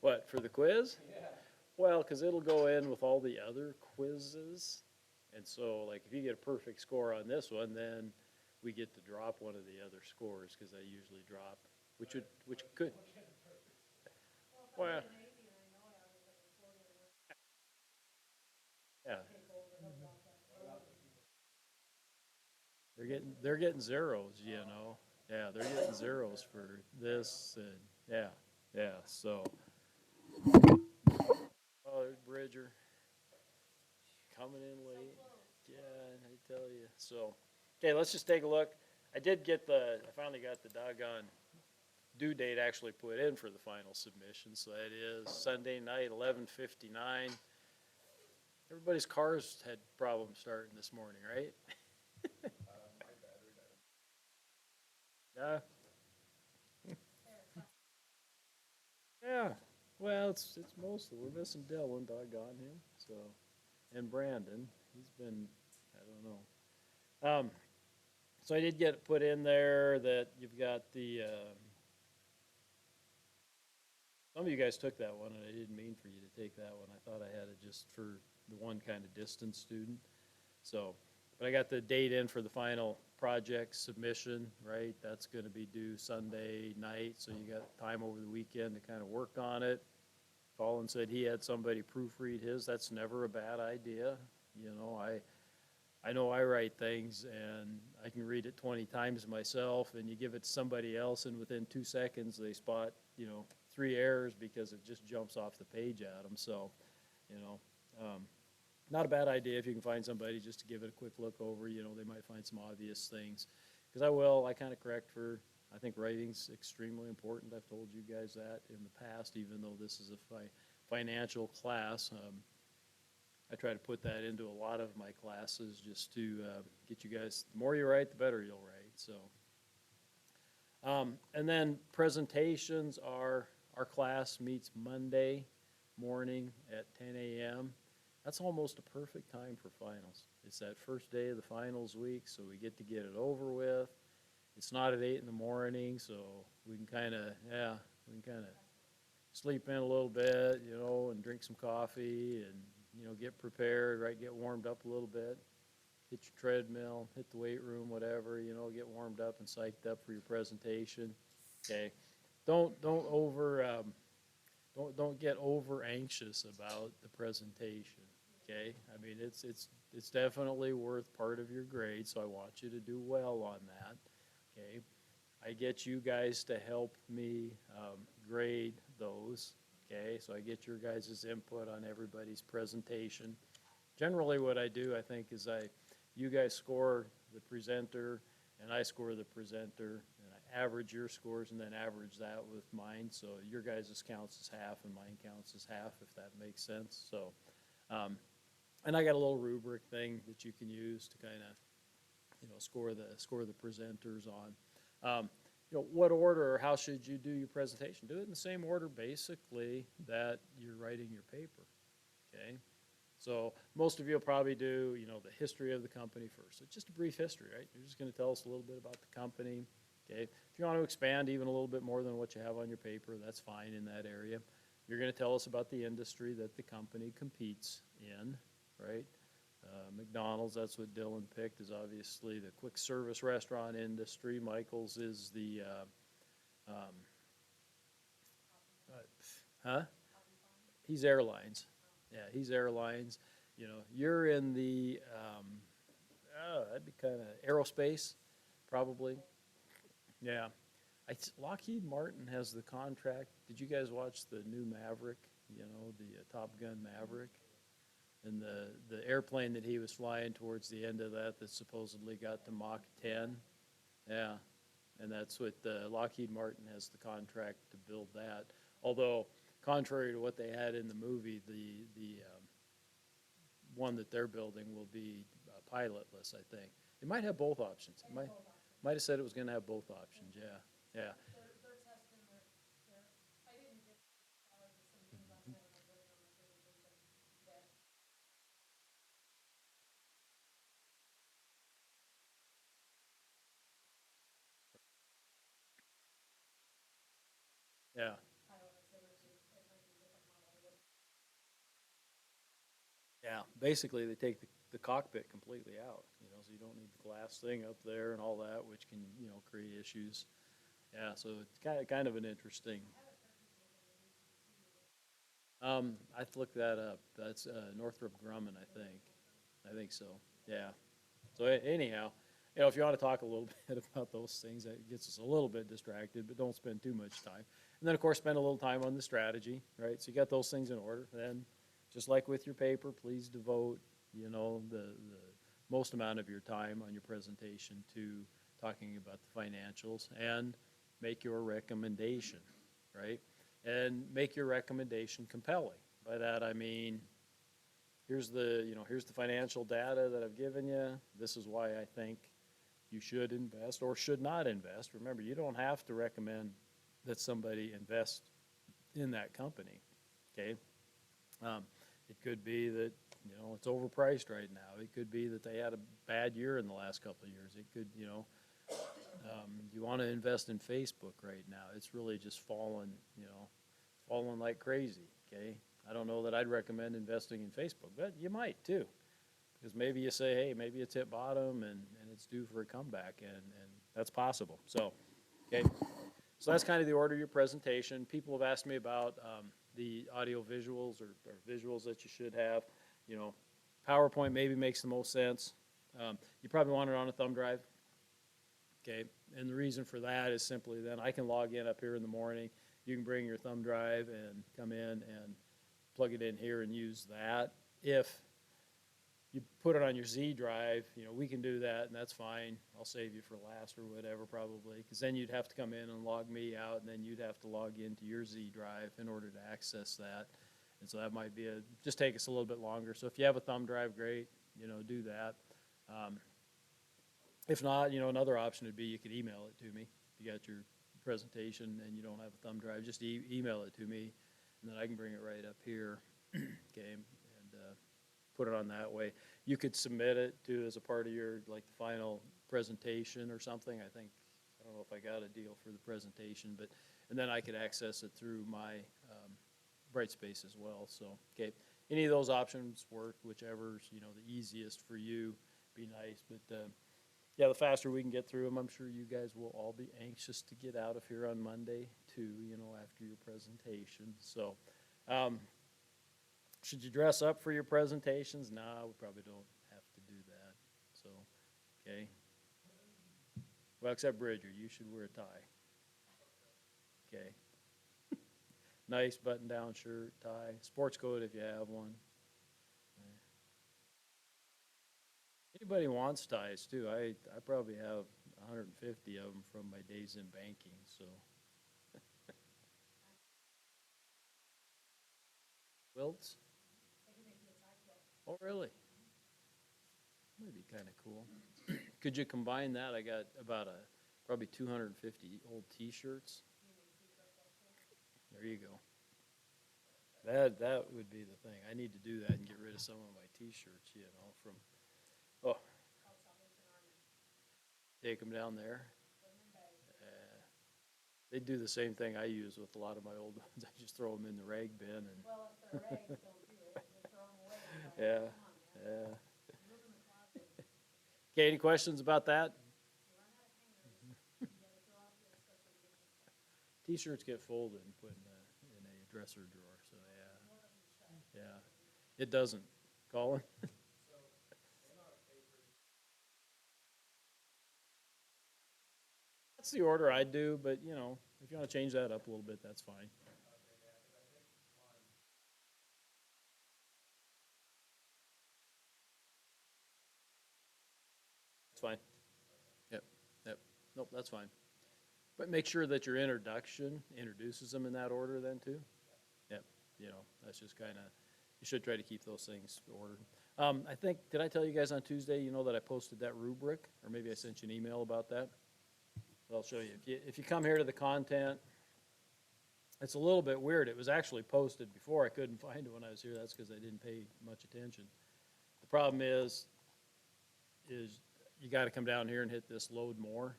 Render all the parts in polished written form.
What, for the quiz? Well, because it'll go in with all the other quizzes. And so, like, if you get a perfect score on this one, then we get to drop one of the other scores because I usually drop, which could, well, yeah, they're getting zeros, you know. Yeah, they're getting zeros for this and yeah, yeah. So, oh, there's Bridger coming in late. Yeah, I tell you. So, okay, let's just take a look. I finally got the doggone due date actually put in for the final submission. So that is Sunday night, 11:59. Everybody's cars had problems starting this morning, right? Yeah, yeah. Well, it's mostly we're missing Dylan, doggone him. So and Brandon, he's been I don't know. So I did get put in there that you've got the. Some of you guys took that one, and I didn't mean for you to take that one. I thought I had it just for the one kind of distance student. So, but I got the date in for the final project submission, right? That's going to be due Sunday night, so you got time over the weekend to kind of work on it. Colin said he had somebody proofread his. That's never a bad idea. You know, I know I write things and I can read it 20 times myself, and you give it to somebody else, and within 2 seconds they spot, 3 errors because it just jumps off the page at them. So, you know, not a bad idea if you can find somebody just to give it a quick look over. They might find some obvious things. Because I kind of correct for, I think writing's extremely important. I've told you guys that in the past, even though this is a financial class. I try to put that into a lot of my classes just to get you guys, the more you write, the better you'll write. So, and then presentations are, our class meets Monday morning at 10 a.m. That's almost a perfect time for finals. It's that first day of the finals week, so we get to get it over with. It's not at 8 in the morning, so we can kind of, yeah, we can kind of sleep in a little bit, and drink some coffee and, get prepared, right? Get warmed up a little bit. Hit your treadmill, hit the weight room, whatever, get warmed up and psyched up for your presentation. Okay. Don't over, don't get over anxious about the presentation. Okay. I mean, it's definitely worth part of your grade, so I want you to do well on that. Okay. I get you guys to help me grade those. Okay, so I get your guys' input on everybody's presentation. Generally, what I do, I think, is you guys score the presenter, and I score the presenter, and I average your scores, and then average that with mine. So your guys' counts as half, and mine counts as half, if that makes sense. So, and I got a little rubric thing that you can use to kind of, score the presenters on. What order or how should you do your presentation? Do it in the same order, basically, that you're writing your paper, okay? So most of you will probably do, the history of the company first. So just a brief history, right? You're just going to tell us a little bit about the company, okay? If you want to expand even a little bit more than what you have on your paper, that's fine in that area. You're going to tell us about the industry that the company competes in, right? McDonald's, that's what Dylan picked, is obviously the quick service restaurant industry. Michael's is the, um, huh? He's airlines. Yeah, he's airlines. You're in the, that'd be kind of aerospace, probably. Yeah. Lockheed Martin has the contract. Did you guys watch the new Maverick? The Top Gun Maverick? And the airplane that he was flying towards the end of that supposedly got to Mach 10. Yeah, and that's what Lockheed Martin has the contract to build that. Although, contrary to what they had in the movie, the one that they're building will be pilotless, I think. It might have both options. It might have said it was going to have both options, yeah, yeah. Yeah. Yeah, basically they take the cockpit completely out, so you don't need the glass thing up there and all that, which can, create issues. Yeah, so it's kind of an interesting. I have to look that up. That's Northrop Grumman, I think. I think so. Yeah. So anyhow, if you want to talk a little bit about those things, that gets us a little bit distracted, but don't spend too much time. And then, of course, spend a little time on the strategy, right? So you got those things in order. Then, just like with your paper, please devote, the most amount of your time on your presentation to talking about the financials and make your recommendation, right? And make your recommendation compelling. By that, I mean, here's the financial data that I've given you. This is why I think you should invest or should not invest. Remember, you don't have to recommend that somebody invest in that company, okay? Um, it could be that, it's overpriced right now. It could be that they had a bad year in the last couple of years. It could, you want to invest in Facebook right now. It's really just falling like crazy, okay? I don't know that I'd recommend investing in Facebook, but you might too. Because maybe you say, hey, maybe it's hit bottom and it's due for a comeback, and that's possible. So, okay. So that's kind of the order of your presentation. People have asked me about the audio visuals or visuals that you should have. PowerPoint maybe makes the most sense. You probably want it on a thumb drive. Okay, and the reason for that is simply then I can log in up here in the morning. You can bring your thumb drive and come in and plug it in here and use that. If you put it on your Z drive, we can do that, and that's fine. I'll save you for last or whatever probably, because then you'd have to come in and log me out, and then you'd have to log into your Z drive in order to access that. And so that might be just take us a little bit longer. So if you have a thumb drive, great, do that. If not, another option would be you could email it to me. If you got your presentation and you don't have a thumb drive, just email it to me, and then I can bring it right up here, okay, and put it on that way. You could submit it to as a part of your, like, the final presentation or something. I don't know if I got a deal for the presentation, and then I could access it through my Brightspace as well. So, okay, any of those options work, whichever's, the easiest for you, be nice. But yeah, the faster we can get through them, I'm sure you guys will all be anxious to get out of here on Monday too, after your presentation. So, should you dress up for your presentations? No, we probably don't have to do that. So, okay. Well, except Bridger, you should wear a tie. Okay. Nice button-down shirt, tie, sports coat if you have one. Anybody wants ties too. I probably have 150 of them from my days in banking, so. Quilts? Oh, really? That'd be kind of cool. Could you combine that? I got about probably 250 old T-shirts. There you go. That would be the thing. I need to do that and get rid of some of my T-shirts, from, oh, take them down there. They do the same thing I use with a lot of my old ones. I just throw them in the rag bin and. Well, if they're rags, don't do it, just throw them away. Yeah, Come on, man. yeah. Move in the closet. Okay, any questions about that? You run out of hangers, you gotta throw out the stuff for the different. T-shirts get folded and put in a dresser drawer, so yeah, yeah. It doesn't. Colin? That's the order I do, but if you want to change that up a little bit, that's fine. It's fine. Yep, yep. Nope, that's fine. But make sure that your introduction introduces them in that order then too. Yep, that's just kind of, you should try to keep those things ordered. I think, did I tell you guys on Tuesday, that I posted that rubric? Or maybe I sent you an email about that? I'll show you. If you come here to the content, it's a little bit weird. It was actually posted before. I couldn't find it when I was here. That's because I didn't pay much attention. The problem is you got to come down here and hit this load more.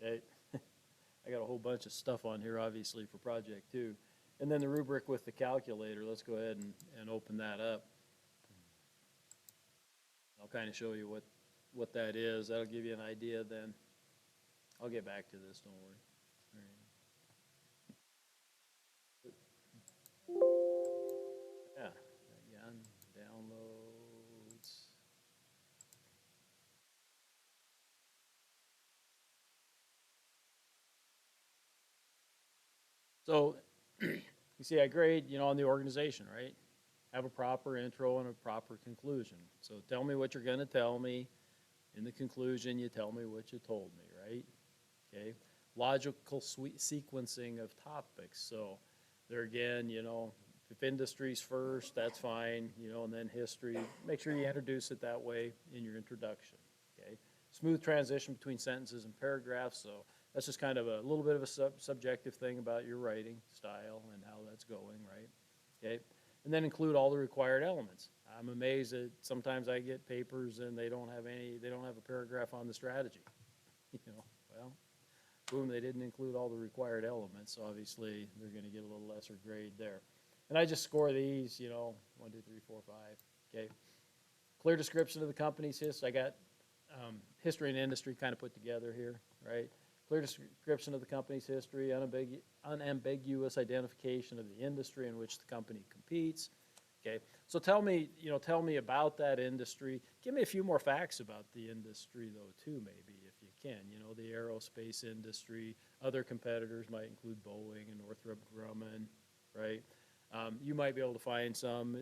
Okay. I got a whole bunch of stuff on here, obviously, for project 2. And then the rubric with the calculator, let's go ahead and open that up. I'll kind of show you what that is. That'll give you an idea then. I'll get back to this, don't worry. All right. Yeah, again, downloads. So, you see, I grade, on the organization, right? Have a proper intro and a proper conclusion. So tell me what you're gonna tell me. In the conclusion, you tell me what you told me, right? Okay? Logical sequencing of topics. So there again, if industry's first, that's fine, and then history. Make sure you introduce it that way in your introduction, okay? Smooth transition between sentences and paragraphs. So that's just kind of a little bit of a subjective thing about your writing style and how that's going, right? Okay? And then include all the required elements. I'm amazed that sometimes I get papers and they don't have a paragraph on the strategy. Well, boom, they didn't include all the required elements, so obviously they're gonna get a little lesser grade there. And I just score these, 1, 2, 3, 4, 5, okay? Clear description of the company's history. I got history and industry kind of put together here, right? Clear description of the company's history, unambiguous identification of the industry in which the company competes. Okay, so tell me about that industry. Give me a few more facts about the industry, though, too, maybe, if you can. The aerospace industry, other competitors might include Boeing and Northrop Grumman, right? You might be able to find some,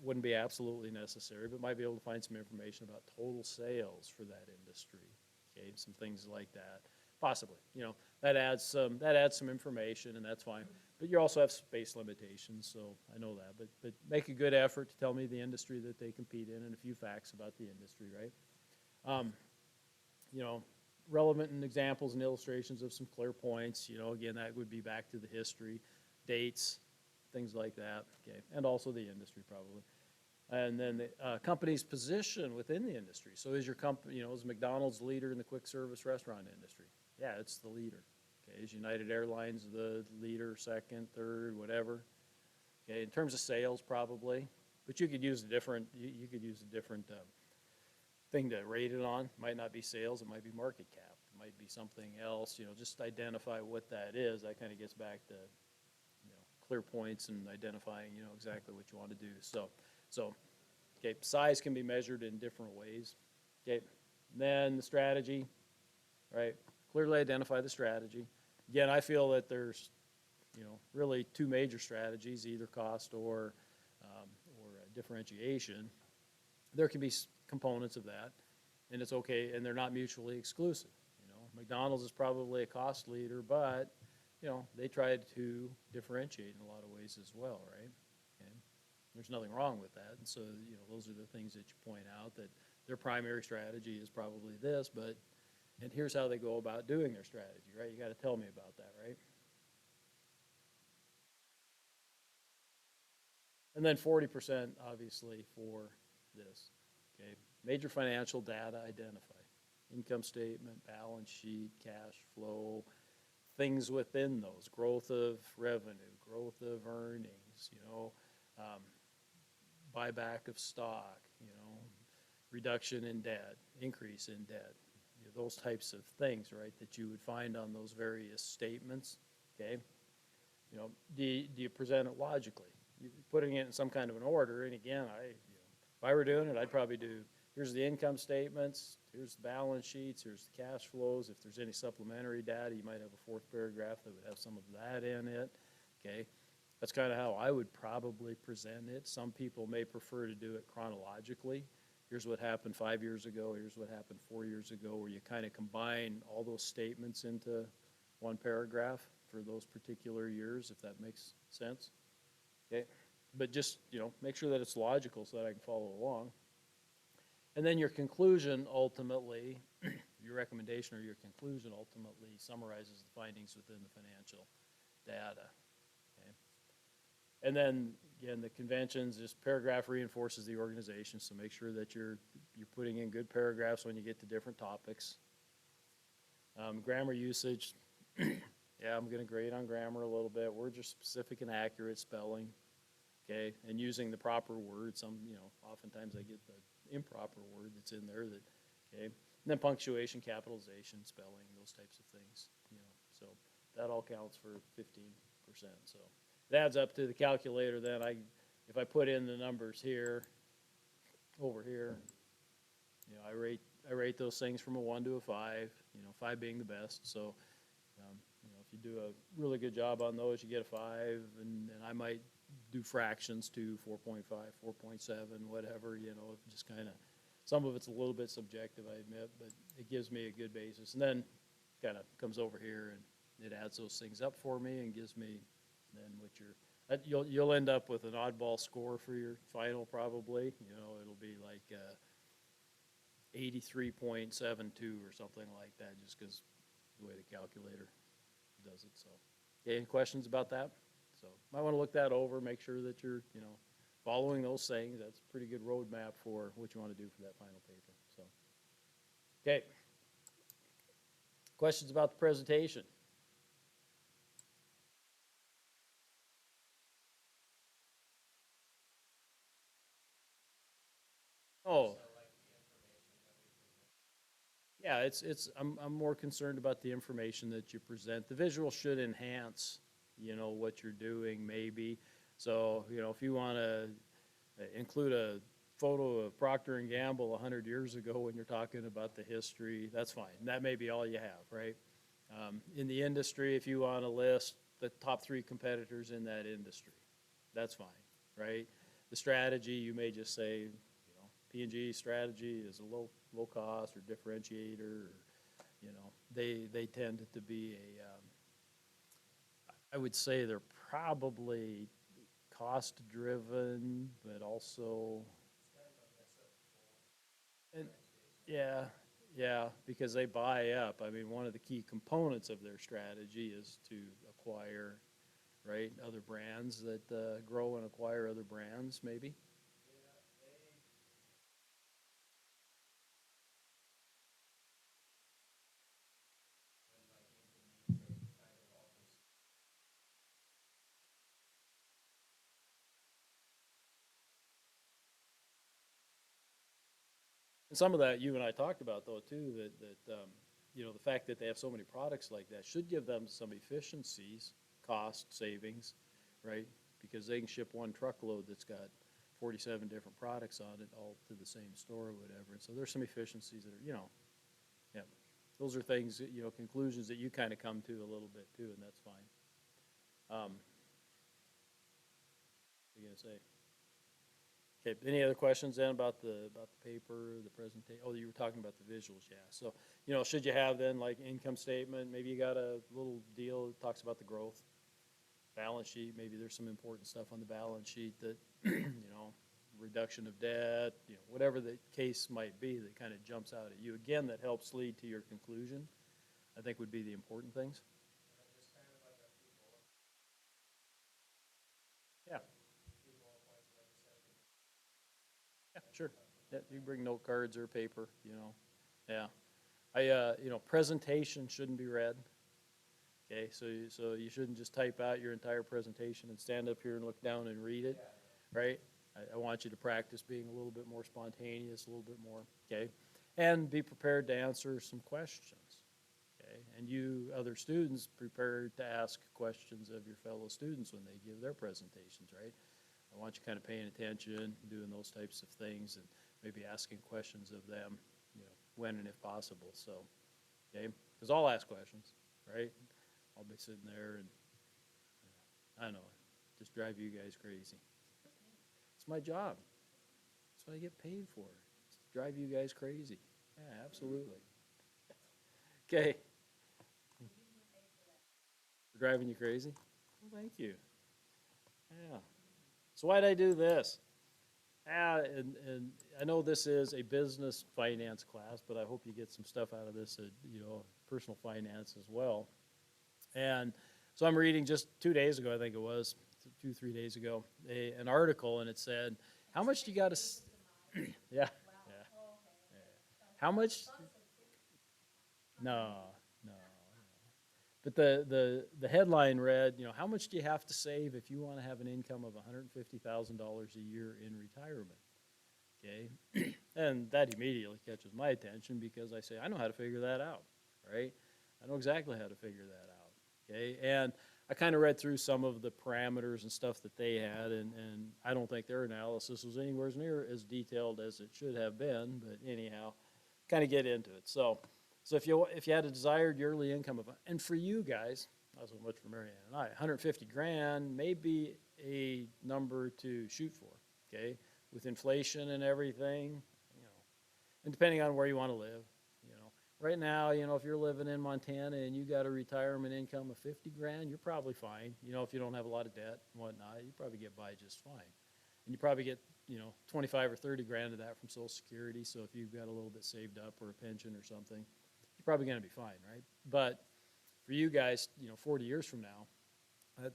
wouldn't be absolutely necessary, but might be able to find some information about total sales for that industry, okay, some things like that. Possibly, that adds some information, and that's fine. But you also have space limitations, so I know that. But make a good effort to tell me the industry that they compete in and a few facts about the industry, right? Relevant and examples and illustrations of some clear points. Again, that would be back to the history, dates, things like that. Okay, and also the industry probably. And then the company's position within the industry. So is your company, is McDonald's the leader in the quick service restaurant industry? Yeah, it's the leader. Okay, is United Airlines the leader, second, third, whatever? Okay, in terms of sales, probably, but you could use a different thing to rate it on. Might not be sales, it might be market cap, it might be something else. Just identify what that is. That kind of gets back to clear points and identifying exactly what you want to do. So okay, size can be measured in different ways. Okay, and then the strategy, right? Clearly identify the strategy. Again, I feel that there's, really two major strategies, either cost or differentiation. There can be components of that, and it's okay, and they're not mutually exclusive. McDonald's is probably a cost leader, but, they tried to differentiate in a lot of ways as well, right? Okay. There's nothing wrong with that, and so, those are the things that you point out, that their primary strategy is probably this, and here's how they go about doing their strategy, right? You got to tell me about that, right? And then 40%, obviously, for this, okay? Major financial data identified. Income statement, balance sheet, cash flow, things within those, growth of revenue, growth of earnings, buyback of stock, reduction in debt, increase in debt, those types of things, right, that you would find on those various statements, okay? Do you present it logically? You're putting it in some kind of an order, and again, if I were doing it, I'd probably do, here's the income statements, here's the balance sheets, here's the cash flows. If there's any supplementary data, you might have a fourth paragraph that would have some of that in it, okay? That's kind of how I would probably present it. Some people may prefer to do it chronologically. Here's what happened 5 years ago, here's what happened 4 years ago, where you kind of combine all those statements into one paragraph for those particular years, if that makes sense. Okay, but just, make sure that it's logical so that I can follow along. And then your conclusion ultimately, your recommendation or your conclusion ultimately summarizes the findings within the financial data. Okay. And then, again, the conventions, this paragraph reinforces the organization, so make sure that you're putting in good paragraphs when you get to different topics. Grammar usage, Yeah, I'm gonna grade on grammar a little bit, words are specific and accurate, spelling, okay, and using the proper word, oftentimes I get the improper word that's in there that, okay, and then punctuation, capitalization, spelling, those types of things, so that all counts for 15%, so. It adds up to the calculator then, if I put in the numbers here, over here, I rate those things from a 1 to a 5, 5 being the best, so, if you do a really good job on those, you get a 5, and I might do fractions to 4.5, 4.7, whatever, just kind of, some of it's a little bit subjective, I admit, but it gives me a good basis. And then kind of comes over here and it adds those things up for me and gives me then you'll end up with an oddball score for your final probably, it'll be like 83.72 or something like that, just because the way the calculator does it, so. Okay, any questions about that? So, might want to look that over, make sure that you're, following those things. That's a pretty good roadmap for what you want to do for that final paper, so. Okay. Questions about the presentation? Oh. Yeah, I'm more concerned about the information that you present. The visual should enhance, what you're doing maybe. So, if you want to include a photo of Procter and Gamble 100 years ago when you're talking about the history, that's fine. That may be all you have, right? In the industry, if you want to list the top 3 competitors in that industry, that's fine, right? The strategy, you may just say, P&G strategy is a low cost or differentiator, or, they tend to be I would say they're probably cost driven, but also, and, yeah, because they buy up. I mean, one of the key components of their strategy is to acquire, right, other brands that grow and acquire other brands, maybe. And some of that you and I talked about though too, the fact that they have so many products like that should give them some efficiencies, cost savings, right? Because they can ship one truckload that's got 47 different products on it all to the same store or whatever. And so there's some efficiencies that are, yeah. Those are things, conclusions that you kind of come to a little bit too, and that's fine. What are you gonna say? Okay, any other questions then about the paper, the presentation? Oh, you were talking about the visuals, yeah. So, should you have then like income statement, maybe you got a little deal that talks about the growth. Balance sheet, maybe there's some important stuff on the balance sheet that, reduction of debt, whatever the case might be that kind of jumps out at you. Again, that helps lead to your conclusion, I think would be the important things. Yeah. Yeah, sure. Yeah, you can bring note cards or paper, yeah. Presentation shouldn't be read. Okay, so you shouldn't just type out your entire presentation and stand up here and look down and read it, right? I want you to practice being a little bit more spontaneous, a little bit more, okay? And be prepared to answer some questions, okay? And you, other students, prepared to ask questions of your fellow students when they give their presentations, right? I want you kind of paying attention, doing those types of things, and maybe asking questions of them, when and if possible, so, okay? Because I'll ask questions, right? I'll be sitting there and, I know, just drive you guys crazy. It's my job. That's what I get paid for. It's to drive you guys crazy. Yeah, absolutely. Okay. For driving you crazy? Well, thank you. Yeah. So why'd I do this? And I know this is a business finance class, but I hope you get some stuff out of this, personal finance as well. And so I'm reading just 2 days ago, I think it was, 3 days ago, an article, and it said, how much do you got to, yeah, yeah. How much, no, no. But the headline read, you know, how much do you have to save if you want to have an income of $150,000 a year in retirement? Okay, and that immediately catches my attention because I say, I know how to figure that out, right? I know exactly how to figure that out, okay? And I kind of read through some of the parameters and stuff that they had, and I don't think their analysis was anywhere near as detailed as it should have been, but anyhow, kind of get into it. So if you had a desired yearly income of, and for you guys, not so much for Marianne and I, 150 grand may be a number to shoot for, okay? With inflation and everything, you know, and depending on where you want to live, you know. Right now, you know, if you're living in Montana and you got a retirement income of 50 grand, you're probably fine. You know, if you don't have a lot of debt and whatnot, you probably get by just fine. And you probably get, you know, 25 or 30 grand of that from Social Security. So if you've got a little bit saved up or a pension or something, you're probably going to be fine, right? But for you guys, you know, 40 years from now,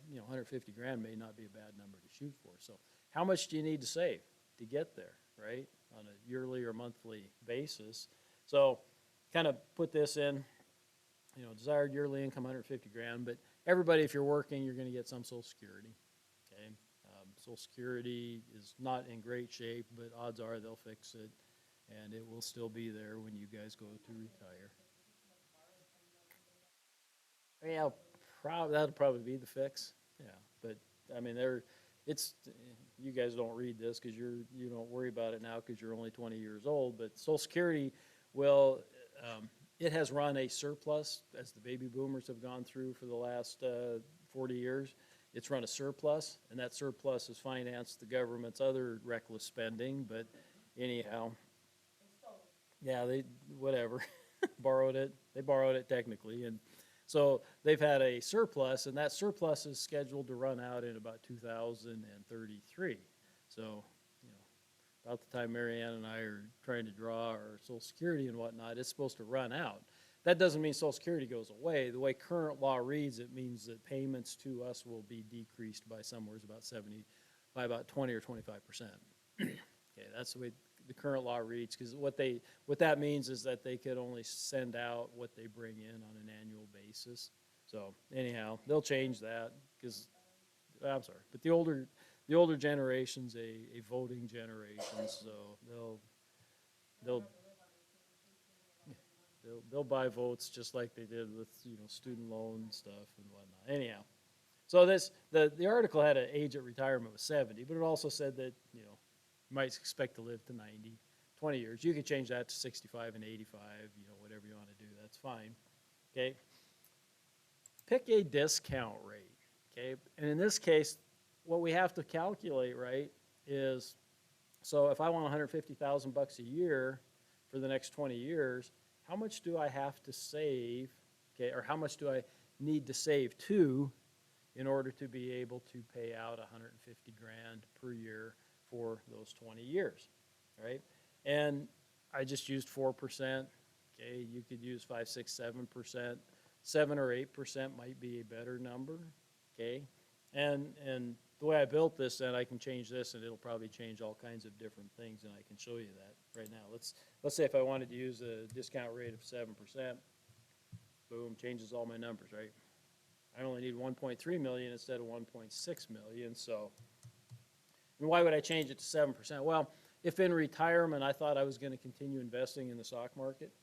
you know, 150 grand may not be a bad number to shoot for. So how much do you need to save to get there, right, on a yearly or monthly basis? So kind of put this in, you know, desired yearly income 150 grand, but everybody, if you're working, you're going to get some Social Security, okay? Social Security is not in great shape, but odds are they'll fix it, and it will still be there when you guys go to retire. Yeah, that'll probably be the fix. Yeah, but I mean, you guys don't read this because you don't worry about it now because you're only 20 years old. But Social Security will, it has run a surplus as the baby boomers have gone through for the last 40 years. It's run a surplus, and that surplus has financed the government's other reckless spending. But anyhow, yeah, whatever, borrowed it. They borrowed it technically, and so they've had a surplus, and that surplus is scheduled to run out in about 2033. So, you know, about the time Marianne and I are trying to draw our Social Security and whatnot, it's supposed to run out. That doesn't mean Social Security goes away. The way current law reads, it means that payments to us will be decreased by by about 20 or 25%. Okay, that's the way the current law reads, because what that means is that they could only send out what they bring in on an annual basis. So anyhow, they'll change that because I'm sorry, but the older generation's a voting generation, so they'll buy votes just like they did with, you know, student loan stuff and whatnot. Anyhow, so the article had an age at retirement was 70, but it also said that, you know, you might expect to live to 90, 20 years. You could change that to 65 and 85, you know, whatever you want to do, that's fine. Okay. Pick a discount rate, okay? And in this case, what we have to calculate, right, is, so if I want 150,000 bucks a year for the next 20 years, how much do I have to save, okay, or how much do I need to save to in order to be able to pay out 150 grand per year for those 20 years, right? And I just used 4%, okay? You could use 5, 6, 7%. 7 or 8% might be a better number, okay? And the way I built this, then I can change this, and it'll probably change all kinds of different things, and I can show you that right now. Let's say if I wanted to use a discount rate of 7%, boom, changes all my numbers, right? I only need 1.3 million instead of 1.6 million, so. And why would I change it to 7%? Well, if in retirement I thought I was going to continue investing in the stock market,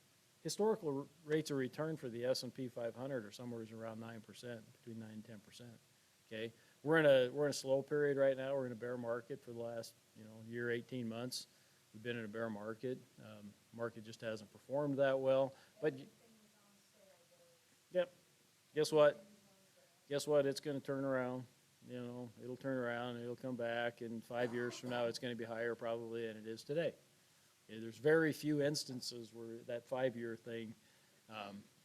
historical rates of return for the S&P 500 are somewhere around 9%, between 9 and 10%. Okay, we're in a slow period right now. We're in a bear market for the last, you know, year, 18 months. We've been in a bear market. Market just hasn't performed that well. But yep, guess what? Guess what? It's going to turn around. You know, it'll turn around and it'll come back. And 5 years from now, it's going to be higher probably than it is today. Okay, there's very few instances where that 5-year thing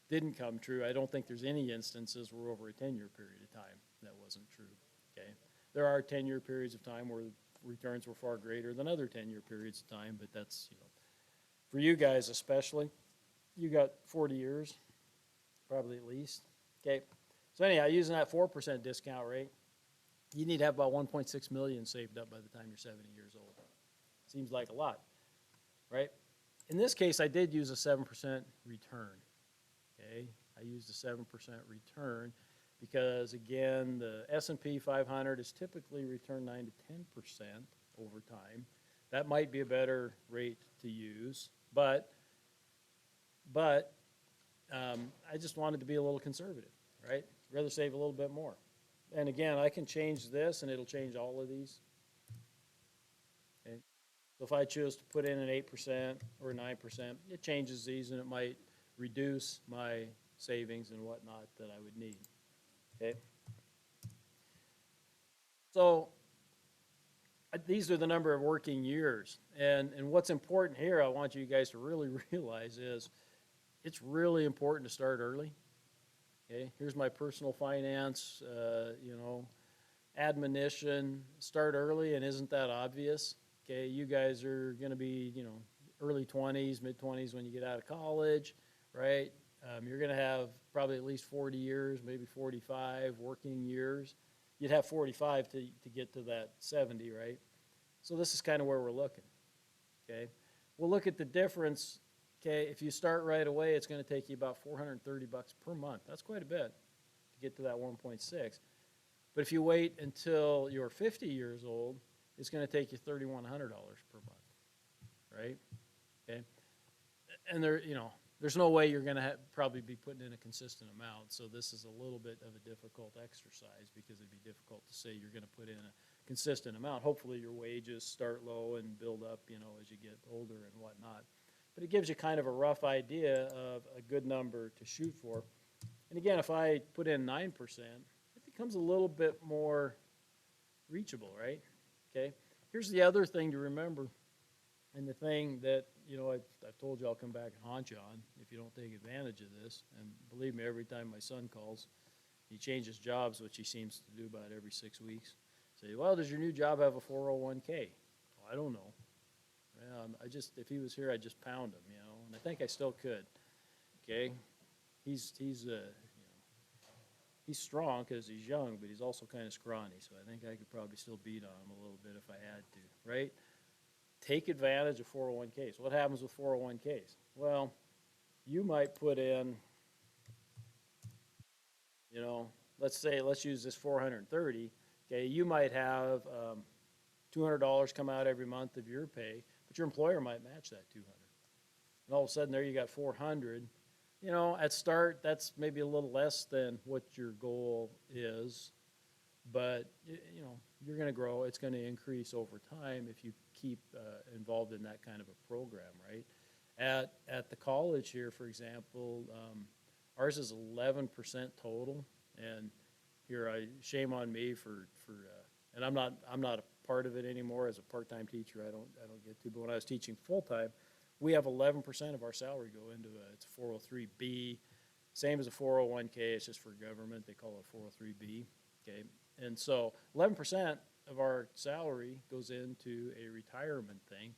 didn't come true. I don't think there's any instances where over a 10-year period of time that wasn't true. Okay, there are 10-year periods of time where returns were far greater than other 10-year periods of time, but that's, you know, for you guys especially, you got 40 years, probably at least. Okay, so anyhow, using that 4% discount rate, you need to have about 1.6 million saved up by the time you're 70 years old. Seems like a lot, right? In this case, I did use a 7% return, okay? I used a 7% return because, again, the S&P 500 is typically returned 9 to 10% over time. That might be a better rate to use, but I just wanted to be a little conservative, right? Rather save a little bit more. And again, I can change this, and it'll change all of these. Okay? So if I choose to put in an 8% or 9%, it changes these, and it might reduce my savings and whatnot that I would need. Okay? So these are the number of working years. And what's important here, I want you guys to really realize is it's really important to start early. Okay, here's my personal finance, admonition. Start early, and isn't that obvious? Okay, you guys are going to be, early 20s, mid 20s when you get out of college, right? You're going to have probably at least 40 years, maybe 45 working years. You'd have 45 to get to that 70, right? So this is kind of where we're looking. Okay, we'll look at the difference. Okay, if you start right away, it's going to take you about $430 per month. That's quite a bit to get to that 1.6. But if you wait until you're 50 years old, it's going to take you $3,100 per month, right? Okay, and there's no way you're going to probably be putting in a consistent amount. So this is a little bit of a difficult exercise because it'd be difficult to say you're going to put in a consistent amount. Hopefully your wages start low and build up, as you get older and whatnot. But it gives you kind of a rough idea of a good number to shoot for. And again, if I put in 9%, it becomes a little bit more reachable, right? Okay. Here's the other thing to remember, and the thing that, I've told you I'll come back and haunt you on if you don't take advantage of this. And believe me, every time my son calls, he changes jobs, which he seems to do about every 6 weeks. Say, well, does your new job have a 401k? Well, I don't know. If he was here, I'd just pound him, and I think I still could. Okay, he's strong because he's young, but he's also kind of scrawny, so I think I could probably still beat on him a little bit if I had to, right? Take advantage of 401ks. What happens with 401ks? Well, you might put in, let's use this 430. Okay, you might have $200 come out every month of your pay, but your employer might match that 200. And all of a sudden there you got 400. At start that's maybe a little less than what your goal is, but you're going to grow. It's going to increase over time if you keep involved in that kind of a program, right? At the college here, for example, ours is 11% total, and here shame on me for and I'm not a part of it anymore as a part-time teacher. I don't get to, but when I was teaching full-time, we have 11% of our salary go into it's a 403b, same as a 401k. It's just for government. They call it 403b. Okay, and so 11% of our salary goes into a retirement thing.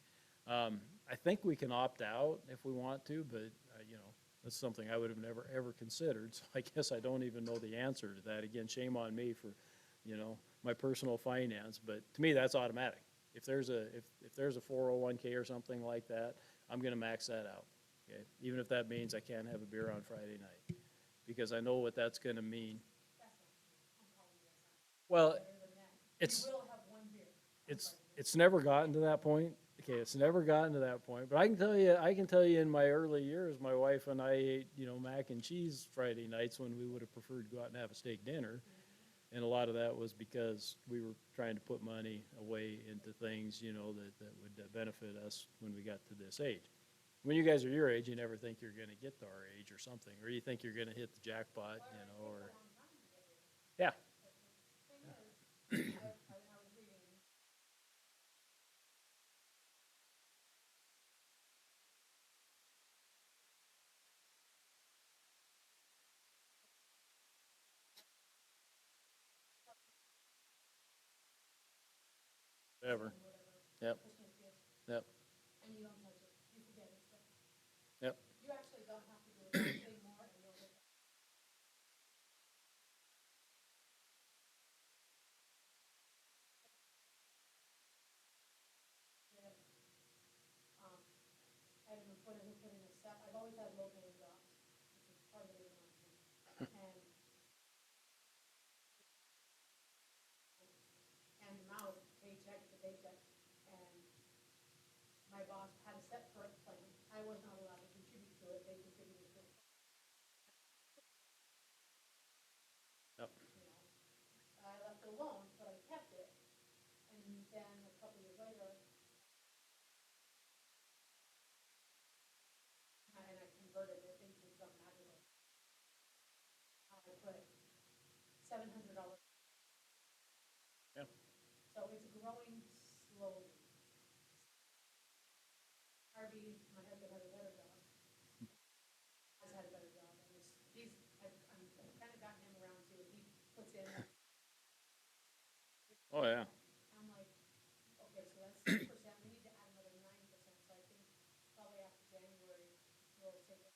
I think we can opt out if we want to, but that's something I would have never ever considered. So I guess I don't even know the answer to that. Again, shame on me for my personal finance, but to me that's automatic. If there's a 401k or something like that, I'm going to max that out. Okay, even if that means I can't have a beer on Friday night, because I know what that's going to mean. Well, it's never gotten to that point. Okay, it's never gotten to that point. But I can tell you, in my early years, my wife and I ate mac and cheese Friday nights when we would have preferred to go out and have a steak dinner. And a lot of that was because we were trying to put money away into things, that would benefit us when we got to this age. When you guys are your age, you never think you're going to get to our age or something, or you think you're going to hit the jackpot, or yeah. Whatever. Yep. Yep. And you don't touch it, you forget it's there. Yep. You actually don't have to do it anymore, and you'll get. I haven't put in a step, I've always had low paying jobs, which is part of the reason I'm here. my boss had a set plan. I was not allowed to contribute to it, they contributed to it. Yep. You know, I left it alone, but I kept it, and then a couple years later, and I converted it into some magical. I put $700. Yeah. So it's growing slowly. Harvey, my husband, has a better job. Has had a better job, and I've kind of gotten him around to, he puts in. Oh, yeah. I'm like, okay, so that's 6%, we need to add another 9%, so I think probably after January, we'll take it.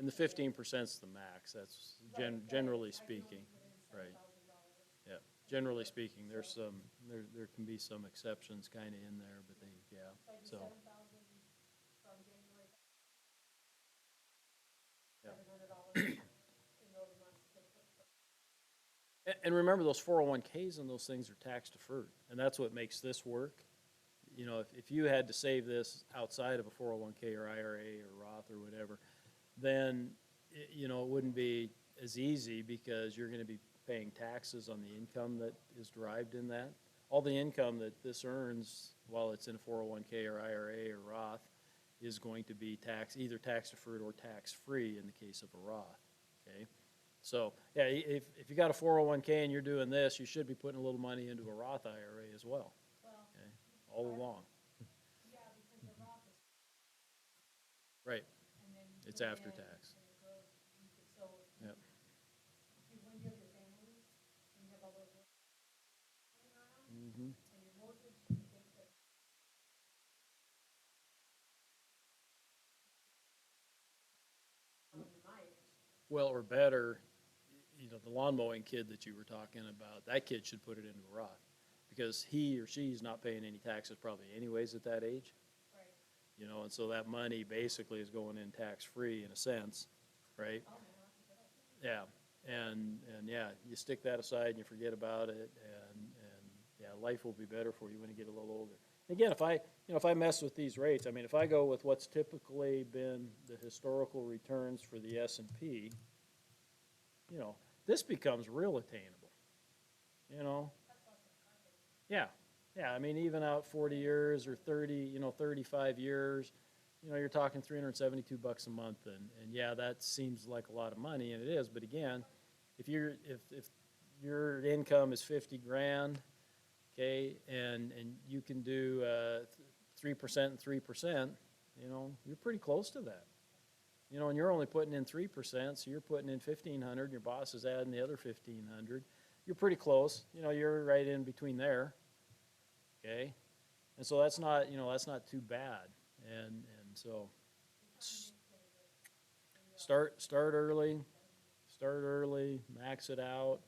And the 15%'s the max, that's generally speaking. Right. $7,000. Yeah, generally speaking, there's some, there can be some exceptions kind of in there, but they, yeah, So I do so. 7,000 from January. Yeah. $700 in those months to put. And remember, those 401ks and those things are tax deferred, and that's what makes this work. You know, if you had to save this outside of a 401k or IRA or Roth or whatever, then, you know, it wouldn't be as easy because you're gonna be paying taxes on the income that is derived in that. All the income that this earns while it's in a 401k or IRA or Roth is going to be either tax deferred or tax-free in the case of a Roth, okay? So, yeah, if you got a 401k and you're doing this, you should be putting a little money into a Roth IRA as well, Well, okay, all along. yeah, because the Roth is, Right, and then. it's put it after in, tax. And it grows, you could, so. Yep. When you have your family, and you have all those work going around, Mm-hmm. and your mortgage, you think that. My age. Well, or better, you know, the lawn mowing kid that you were talking about, that kid should put it into a Roth. Because he or she's not paying any taxes probably anyways at that age, Right. you know, and so that money basically is going in tax-free in a sense, right? Oh, man, that's a good idea. Yeah, and yeah, you stick that aside and you forget about it, and yeah, life will be better for you when you get a little older. Again, if I mess with these rates, I mean, if I go with what's typically been the historical returns for the S&P, you know, this becomes real attainable, you know? Yeah, yeah, I mean, even out 40 years or 30, you know, 35 years, you know, you're talking $372 a month, and yeah, that seems like a lot of money, and it is, but again, if your income is 50 grand, okay, and you can do 3% and 3%, you know, you're pretty close to that. You know, and you're only putting in 3%, so you're putting in 1,500, and your boss is adding the other 1,500. You're pretty close, you know, you're right in between there, okay? And so that's not, you know, that's not too bad, and so start early, max it out.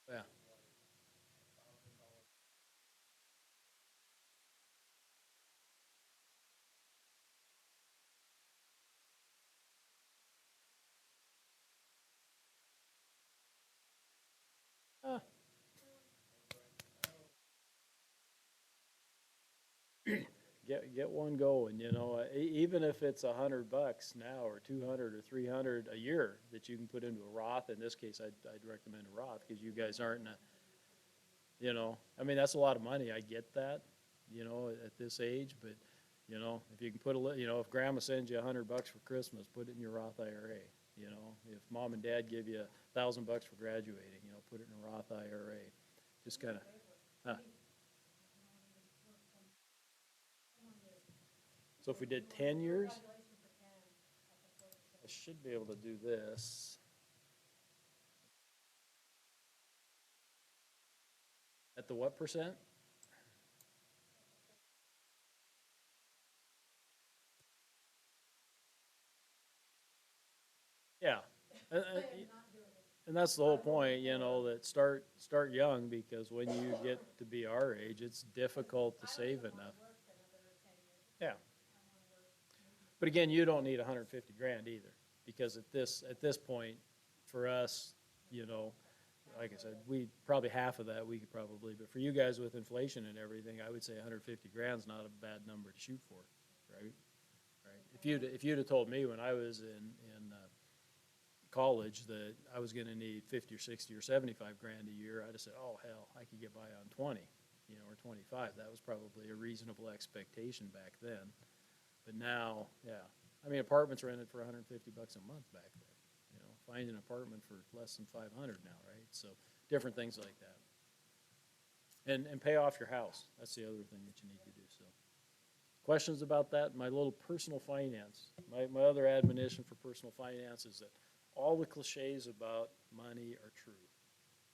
Yeah. Uh, get one going, you know, even if it's $100 now or 200 or 300 a year that you can put into a Roth. In this case, I'd recommend a Roth because you guys aren't in a, you know, I mean, that's a lot of money. I get that, you know, at this age, but you know, if you can put you know, if grandma sends you $100 for Christmas, put it in your Roth IRA. You know, if mom and dad give you $1,000 for graduating, you know, put it in a Roth IRA. Just kind of, huh. So if we did 10 years, I should be able to do this. At the what percent? Yeah. And that's the whole point, you know, that start young, because when you get to be our age, it's difficult to save enough. Yeah. But again, you don't need 150 grand either, because at this point, for us, you know, like I said, we, probably half of that we could probably, but for you guys with inflation and everything, I would say 150 grand's not a bad number to shoot for, right? Right. If you'd have told me when I was in college that I was gonna need 50 or 60 or 75 grand a year, I'd have said, oh, hell, I could get by on 20, you know, or 25. That was probably a reasonable expectation back then. But now, yeah, I mean, apartments rented for 150 bucks a month back then. You know, find an apartment for less than 500 now, right? So different things like that. And pay off your house. That's the other thing that you need to do, so. Questions about that? My little personal finance. My other admonition for personal finance is that all the cliches about money are true,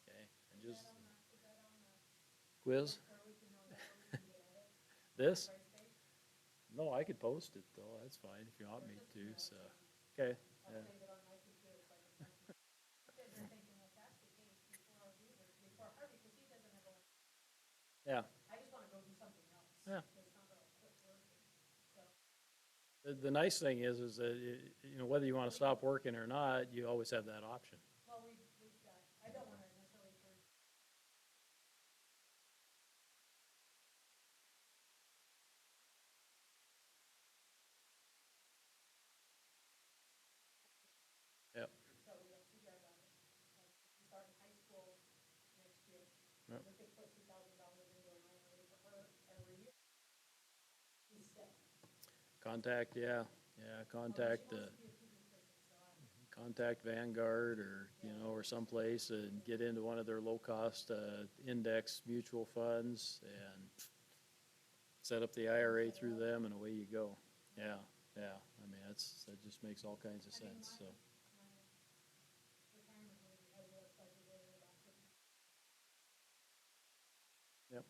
okay? And just, quiz? This? No, I could post it though, that's fine if you want me to, so, okay. Yeah. Yeah, I just wanna go do something else. Yeah. It's not that I'll quit working, so. the nice thing is that, you know, whether you wanna stop working or not, you always have that option. Well, we've got, I don't wanna necessarily turn. Yep. So we have two granddaughters, like, we start in high school next year. Yep. We could put $2,000 into an IRA for her every year. Instead. Contact, yeah, contact, She wants to be a teacher person, so contact Vanguard or, you know, or someplace and get into one of their low-cost, index mutual funds and set up the IRA through them and away you go. Yeah, I mean, that just makes all kinds of sense, so. my retirement money has less budgeted about 50. Yep.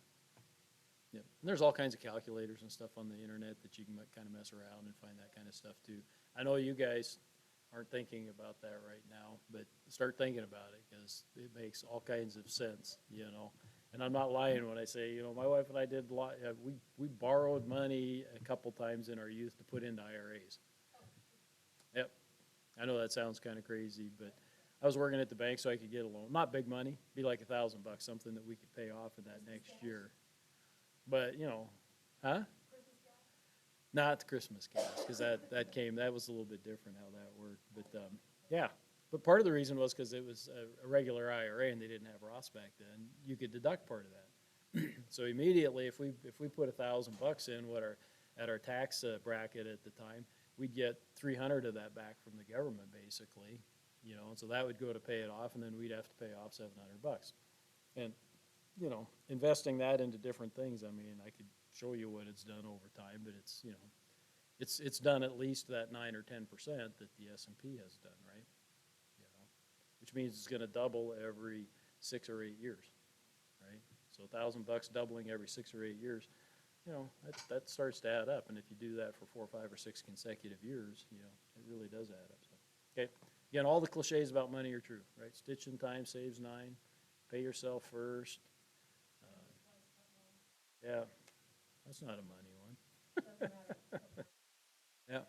Yep. And there's all kinds of calculators and stuff on the internet that you can kind of mess around and find that kind of stuff too. I know you guys aren't thinking about that right now, but start thinking about it because it makes all kinds of sense, you know. And I'm not lying when I say, you know, my wife and I did a lot, we borrowed money a couple times in our youth to put into IRAs. Yep. I know that sounds kind of crazy, but I was working at the bank so I could get a loan. Not big money, be like $1,000, something that we could pay off in that next year. But, you know, huh? Not the Christmas gas, because that was a little bit different how that worked. But, yeah. But part of the reason was because it was a regular IRA and they didn't have Roths back then. You could deduct part of that. So immediately, if we put $1,000 in at our tax bracket at the time, we'd get 300 of that back from the government, basically. You know, and so that would go to pay it off, and then we'd have to pay off $700. And you know, investing that into different things, I mean, I could show you what it's done over time, but it's, you know, it's done at least that 9 or 10% that the S&P has done, right? You know, which means it's gonna double every 6 or 8 years, right? So $1,000 doubling every 6 or 8 years, you know, that starts to add up, and if you do that for 4, 5, or 6 consecutive years, you know, it really does add up, so. Okay, again, all the cliches about money are true, right? Stitch in time saves 9, pay yourself first. Yeah, that's not a money one. Yeah.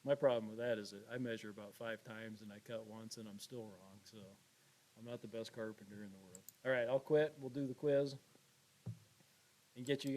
My problem with that is that I measure about 5 times and I cut once and I'm still wrong, so I'm not the best carpenter in the world. All right, I'll quit. We'll do the quiz and get you guys